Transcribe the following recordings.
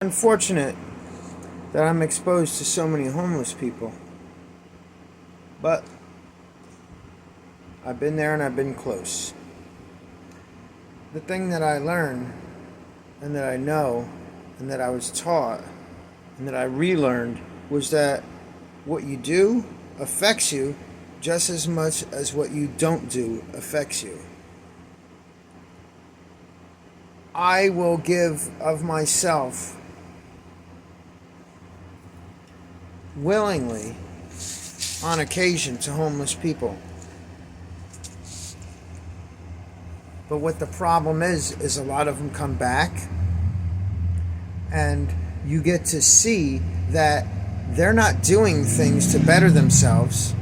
Unfortunate that I'm exposed to so many homeless people, but I've been there and I've been close. The thing that I learned and that I know and that I was taught and that I relearned was that what you do affects you just as much as what you don't do affects you. I will give of myself willingly on occasion to homeless people. But what the problem is a lot of them come back and you get to see that they're not doing things to better themselves,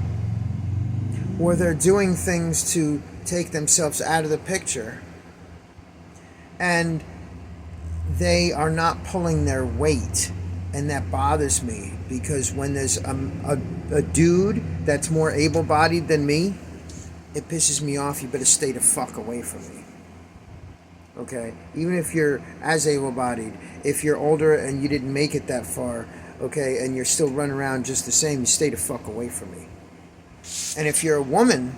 or they're doing things to take themselves out of the picture, and they are not pulling their weight. And that bothers me, because when there's a dude that's more able-bodied than me, it pisses me off. You better stay the fuck away from me. Okay? Even if you're as able-bodied, if you're older and you didn't make it that far, okay, and you're still running around just the same, you stay the fuck away from me. And if you're a woman,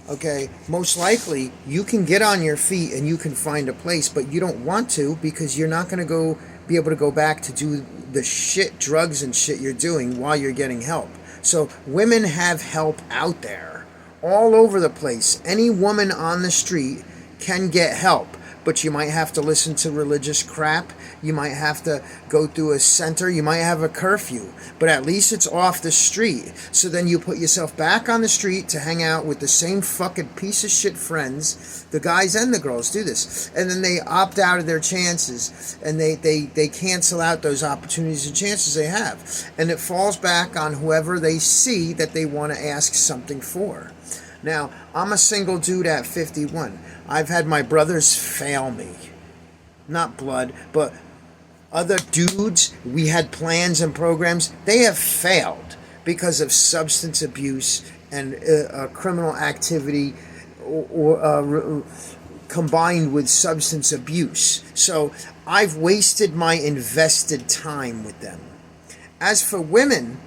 okay, most likely you can get on your feet and you can find a place, but you don't want to, because you're not going to be able to go back to do the shit, drugs and shit you're doing while you're getting help. So women have help out there all over the place. Any woman on the street can get help, but you might have to listen to religious crap. You might have to go through a center. You might have a curfew, but at least it's off the street. So then you put yourself back on the street to hang out with the same fucking piece of shit friends. The guys and the girls do this, and then they opt out of their chances, and they cancel out those opportunities and chances they have, and it falls back on whoever they see that they want to ask something for. Now, I'm a single dude at 51. I've had my brothers fail me. Not blood, but other dudes, we had plans and programs. They have failed because of substance abuse and criminal activity, or combined with substance abuse. So I've wasted my invested time with them. As for women,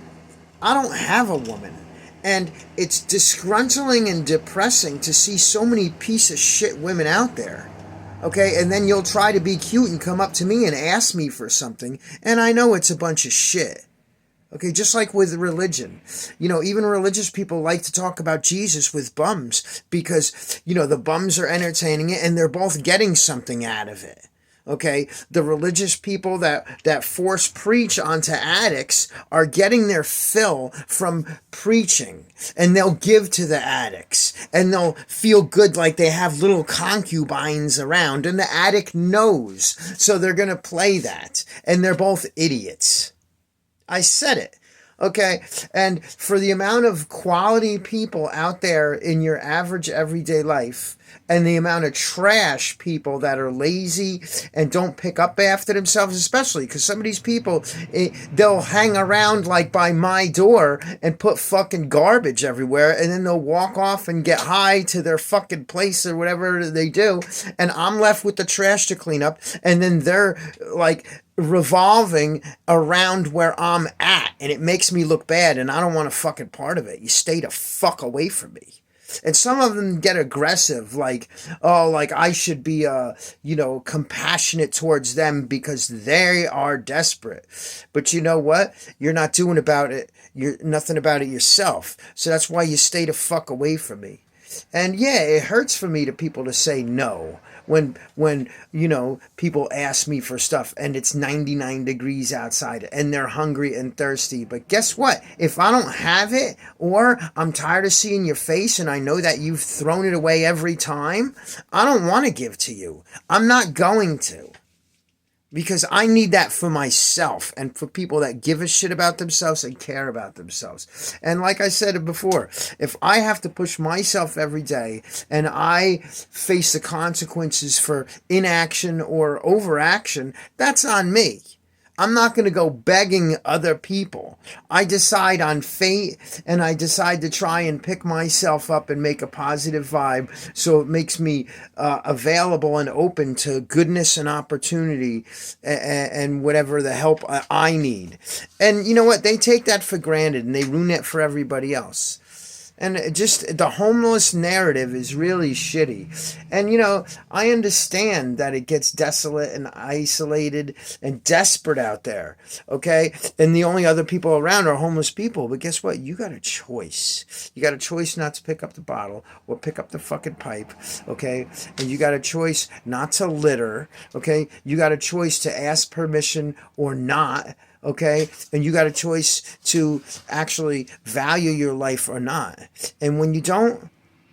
I don't have a woman. And it's disgruntling and depressing to see so many piece of shit women out there. Okay, and then you'll try to be cute and come up to me and ask me for something, and I know it's a bunch of shit. Okay, just like with religion. Even religious people like to talk about Jesus with bums because, the bums are entertaining it and they're both getting something out of it. Okay, the religious people that force preach onto addicts are getting their fill from preaching, and they'll give to the addicts, and they'll feel good like they have little concubines around, and the addict knows, so they're going to play that, and they're both idiots. I said it. Okay, and for the amount of quality people out there in your average everyday life, and the amount of trash people that are lazy and don't pick up after themselves, especially because some of these people, they'll hang around like by my door and put fucking garbage everywhere, and then they'll walk off and get high to their fucking place or whatever they do, and I'm left with the trash to clean up, and then they're like revolving around where I'm at, and it makes me look bad, and I don't want a fucking part of it. You stay the fuck away from me. And some of them get aggressive, like, oh, like I should be, compassionate towards them because they are desperate. But you know what? You're not doing about it. You're nothing about it yourself. So that's why you stay the fuck away from me. And yeah, it hurts for me to people to say no when people ask me for stuff and it's 99 degrees outside and they're hungry and thirsty. But guess what? If I don't have it, or I'm tired of seeing your face and I know that you've thrown it away every time, I don't want to give to you. I'm not going to. Because I need that for myself and for people that give a shit about themselves and care about themselves. And like I said before, if I have to push myself every day and I face the consequences for inaction or overaction, that's on me. I'm not going to go begging other people. I decide on fate, and I decide to try and pick myself up and make a positive vibe, so it makes me available and open to goodness and opportunity, and whatever the help I need. And you know what? They take that for granted, and they ruin it for everybody else. And just the homeless narrative is really shitty. And, I understand that it gets desolate and isolated and desperate out there, okay? And the only other people around are homeless people. But guess what? You got a choice. You got a choice not to pick up the bottle or pick up the fucking pipe, okay? And you got a choice not to litter, okay? You got a choice to ask permission or not, okay? And you got a choice to actually value your life or not. And when you don't,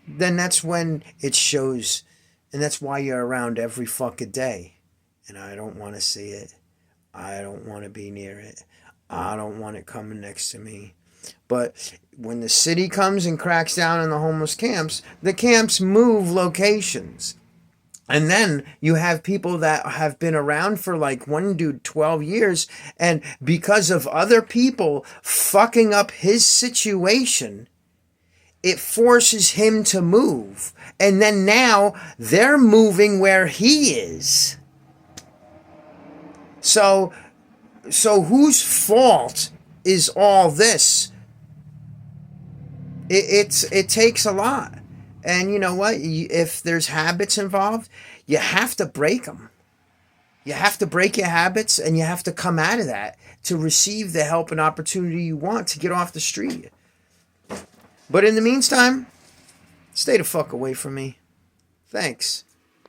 then that's when it shows. And that's why you're around every fucking day. And I don't want to see it. I don't want to be near it. I don't want it coming next to me. But when the city comes and cracks down on the homeless camps, the camps move locations. And then you have people that have been around for like one dude 12 years. And because of other people fucking up his situation, it forces him to move. And then now they're moving where he is. So whose fault is all this? It takes a lot. And you know what? If there's habits involved, you have to break them. You have to break your habits, and you have to come out of that to receive the help and opportunity you want to get off the street. But in the meantime, stay the fuck away from me. Thanks.